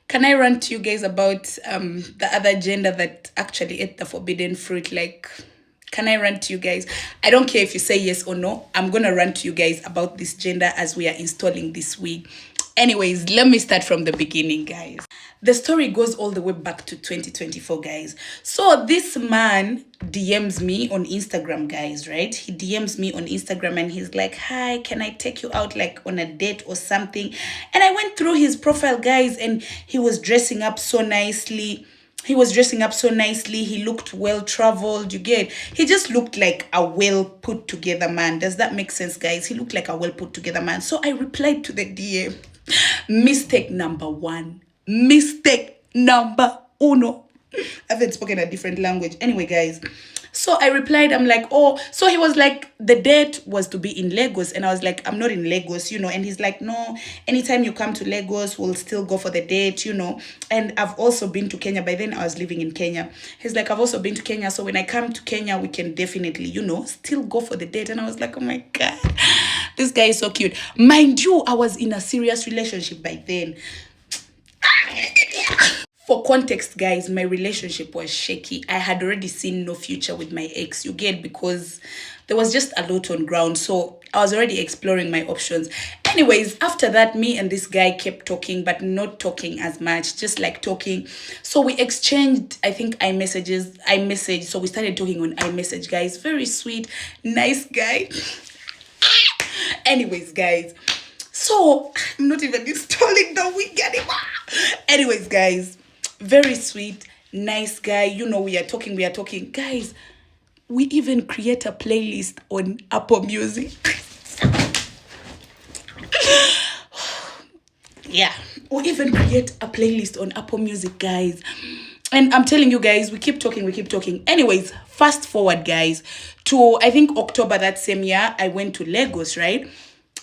Can I rant to you guys about the other gender that actually ate the forbidden fruit? Like, can I rant to you guys? I don't care if you say yes or no. I'm gonna rant to you guys about this gender as we are installing this week. Anyways, let me start from the beginning, guys. The story goes all the way back to 2024, guys. So this man DMs me on Instagram, guys, right? He DMs me on Instagram and he's like, hi, can I take you out like on a date or something? And I went through his profile, guys, and he was dressing up so nicely. He looked well traveled. You get, he just looked like a well put together man. Does that make sense, guys? He looked like a well put together man. So I replied to the DM. Mistake number one. Mistake number uno. I haven't spoken a different language. Anyway, guys. So I replied, I'm like, oh, so he was like, the date was to be in Lagos. And I was like, I'm not in Lagos, you know. And he's like, no, anytime you come to Lagos, we'll still go for the date, you know. And I've also been to Kenya. By then I was living in Kenya. He's like, I've also been to Kenya. So when I come to Kenya, we can definitely, you know, still go for the date. And I was like, oh my God, this guy is so cute. Mind you, I was in a serious relationship by then. For context, guys, my relationship was shaky. I had already seen no future with my ex, you get, because there was just a lot on ground. So I was already exploring my options. Anyways, after that, me and this guy kept talking, but not talking as much, just like talking. So we exchanged, I think, iMessage. So we started talking on iMessage, guys. Very sweet, nice guy. Anyways, guys. So I'm not even installing the wig anymore. Anyways, guys. Very sweet, nice guy. You know, we are talking. Guys, we even create a playlist on Apple Music. Yeah, we even create a playlist on Apple Music, guys. And I'm telling you guys, we keep talking. Anyways, fast forward, guys, to, I think, October that same year, I went to Lagos, right?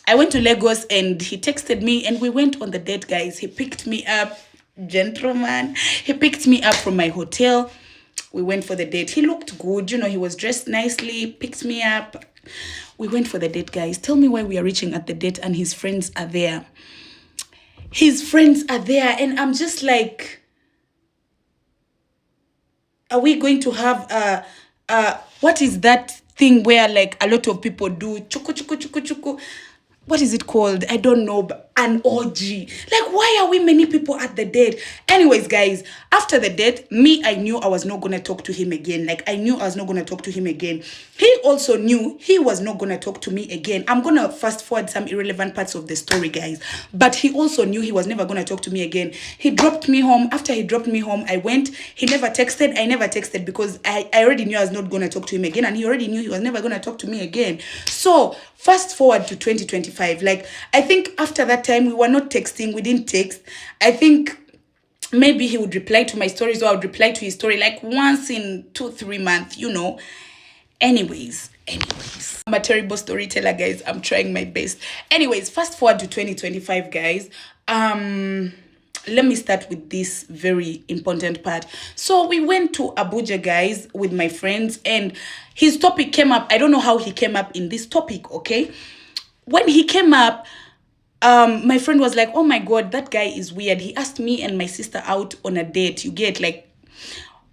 I went to Lagos and he texted me and we went on the date, guys. He picked me up. Gentleman, he picked me up from my hotel. We went for the date. He looked good, you know, he was dressed nicely, picked me up. We went for the date, guys. Tell me why we are reaching at the date and his friends are there. And I'm just like, are we going to have what is that thing where like a lot of people do chuku? What is it called? I don't know, but an orgy. Like, why are we many people at the date? Anyways, guys, after the date, I knew I was not going to talk to him again. He also knew he was not going to talk to me again. I'm going to fast forward some irrelevant parts of the story, guys. But he also knew he was never going to talk to me again. He dropped me home. After he dropped me home, I went. He never texted. I never texted because I already knew I was not going to talk to him again. And he already knew he was never going to talk to me again. So, fast forward to 2025. Like, I think after that time, we were not texting. We didn't text. I think maybe he would reply to my stories or I would reply to his story like once in 2-3 months, you know. Anyways. I'm a terrible storyteller, guys. I'm trying my best. Anyways, fast forward to 2025, guys. Let me start with this very important part. So we went to Abuja, guys, with my friends, and his topic came up. I don't know how he came up in this topic, okay? When he came up, my friend was like, oh my God, that guy is weird. He asked me and my sister out on a date, you get, like,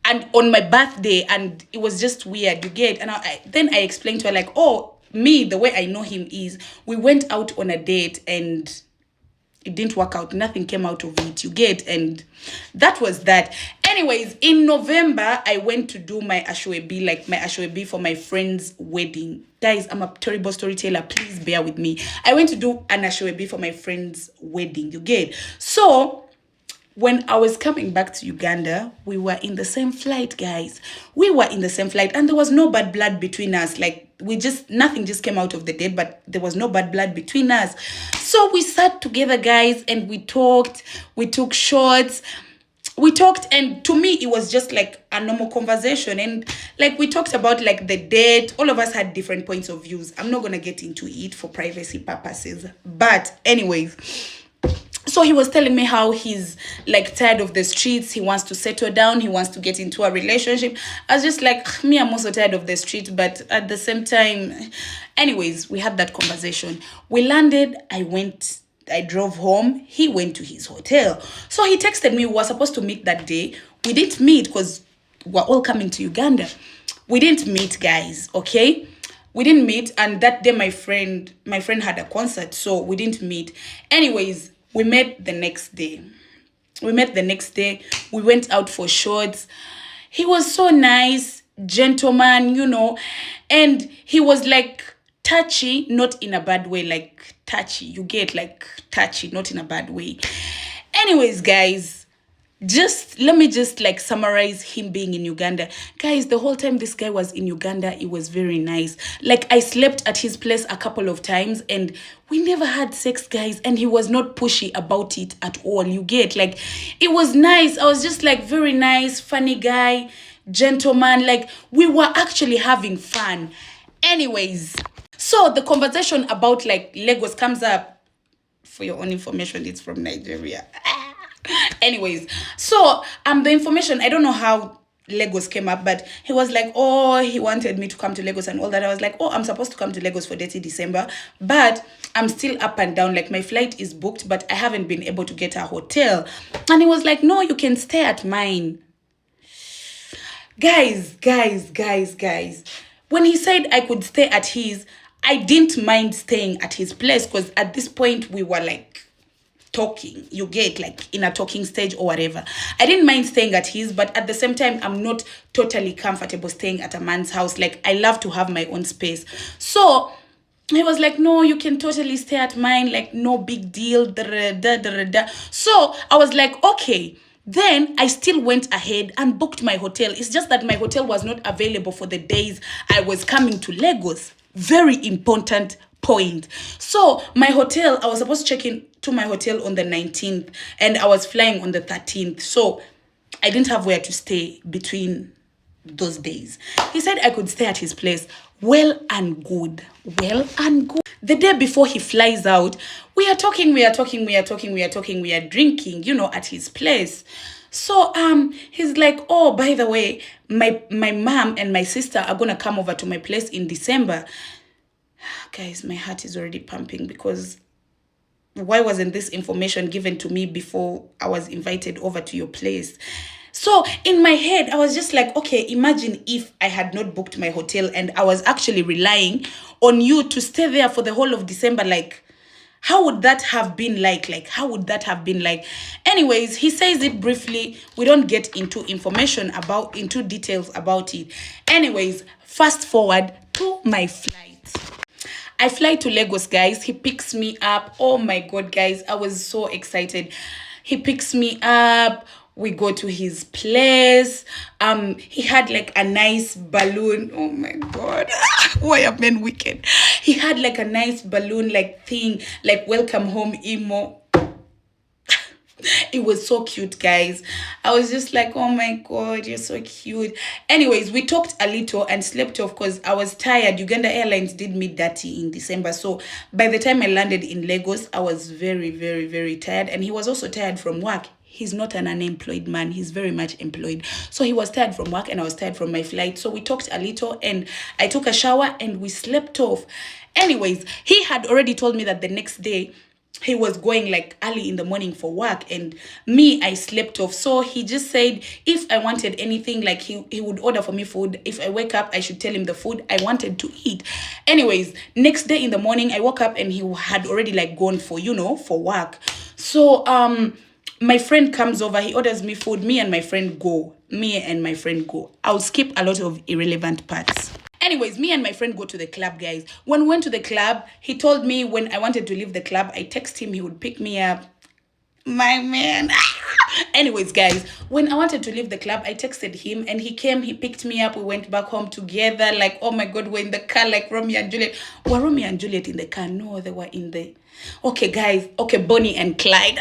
and on my birthday, and it was just weird, you get. And then I explained to her, like, oh, me, the way I know him is, we went out on a date and it didn't work out. Nothing came out of it, you get. And that was that. Anyways, in November, I went to do my Ashwebi for my friend's wedding. Guys, I'm a terrible storyteller. Please bear with me. I went to do an Ashwebi for my friend's wedding, you get. So, when I was coming back to Uganda, we were in the same flight, guys. We were in the same flight and there was no bad blood between us. Like, nothing just came out of the date, but there was no bad blood between us. So we sat together, guys, and we talked. We took shots. We talked, and to me, it was just like a normal conversation. And like, we talked about like the date. All of us had different points of views. I'm not going to get into it for privacy purposes. But anyways, so he was telling me how he's like tired of the streets. He wants to settle down. He wants to get into a relationship. I was just like, me, I'm also tired of the street. But at the same time, anyways, we had that conversation. We landed. I went I drove home. He went to his hotel. So he texted me. We were supposed to meet that day. We didn't meet because we're all coming to Uganda. We didn't meet, guys, okay? We didn't meet, and that day my friend had a concert, so we didn't meet. Anyways, we met the next day. We went out for shots. He was so nice, gentleman, and he was like touchy, not in a bad way, like touchy. You get like touchy, not in a bad way. Anyways, guys, let me like summarize him being in Uganda. Guys, the whole time this guy was in Uganda, it was very nice. Like, I slept at his place a couple of times and we never had sex, guys, and he was not pushy about it at all. You get, like, it was nice. I was just like, very nice, funny guy, gentleman. Like, we were actually having fun. Anyways, so the conversation about like Lagos comes up. For your own information, it's from Nigeria. Anyways, so the information, I don't know how Lagos came up, but he was like, oh, he wanted me to come to Lagos and all that. I was like, oh, I'm supposed to come to Lagos for 30 December, but I'm still up and down. Like, my flight is booked, but I haven't been able to get a hotel. And he was like, no, you can stay at mine. Guys. When he said I could stay at his, I didn't mind staying at his place, because at this point we were like talking, you get, like in a talking stage or whatever. I didn't mind staying at his, but at the same time, I'm not totally comfortable staying at a man's house. Like, I love to have my own space. So he was like, no, you can totally stay at mine, like, no big deal. So I was like, okay. Then I still went ahead and booked my hotel. It's just that my hotel was not available for the days I was coming to Lagos. Very important point. So my hotel, I was supposed to check in to my hotel on the 19th and I was flying on the 13th. So I didn't have where to stay between those days. He said I could stay at his place. Well and good. The day before he flies out, we are drinking, at his place. So he's like, oh, by the way, my mom and my sister are gonna come over to my place in December. Guys, my heart is already pumping, because why wasn't this information given to me before I was invited over to your place? So in my head, I was just like, okay, imagine if I had not booked my hotel and I was actually relying on you to stay there for the whole of December. Like, how would that have been like? Anyways, he says it briefly. We don't get into details about it. Anyways, fast forward to my flight. I fly to Lagos, guys. He picks me up. Oh my God, guys. I was so excited. He picks me up. We go to his place. He had like a nice balloon. Oh my God. Why am I wicked? He had like a nice balloon like thing, like welcome home emo. It was so cute, guys. I was just like, oh my God, you're so cute. Anyways, we talked a little and slept off because I was tired. Uganda Airlines did me dirty in December. So by the time I landed in Lagos, I was very, very, very tired. And he was also tired from work. He's not an unemployed man. He's very much employed. So he was tired from work and I was tired from my flight. So we talked a little and I took a shower and we slept off. Anyways, he had already told me that the next day he was going like early in the morning for work, and me, I slept off. So he just said if I wanted anything, like he would order for me food. If I wake up, I should tell him the food I wanted to eat. Anyways, next day in the morning, I woke up and he had already like gone for work. So my friend comes over, he orders me food, me and my friend go. I'll skip a lot of irrelevant parts. Anyways, me and my friend go to the club, guys. When we went to the club, he told me when I wanted to leave the club, I text him, he would pick me up. My man. Anyways, guys, when I wanted to leave the club, I texted him and he came, he picked me up. We went back home together. Like, oh my God, we're in the car like Romeo and Juliet. Were Romeo and Juliet in the car? No, they were in the... Okay, guys. Okay, Bonnie and Clyde.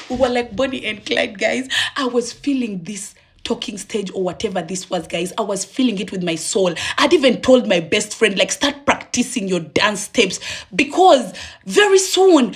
We were like Bonnie and Clyde, guys. I was feeling this talking stage or whatever this was, guys. I was feeling it with my soul. I'd even told my best friend, like, start practicing your dance steps because very soon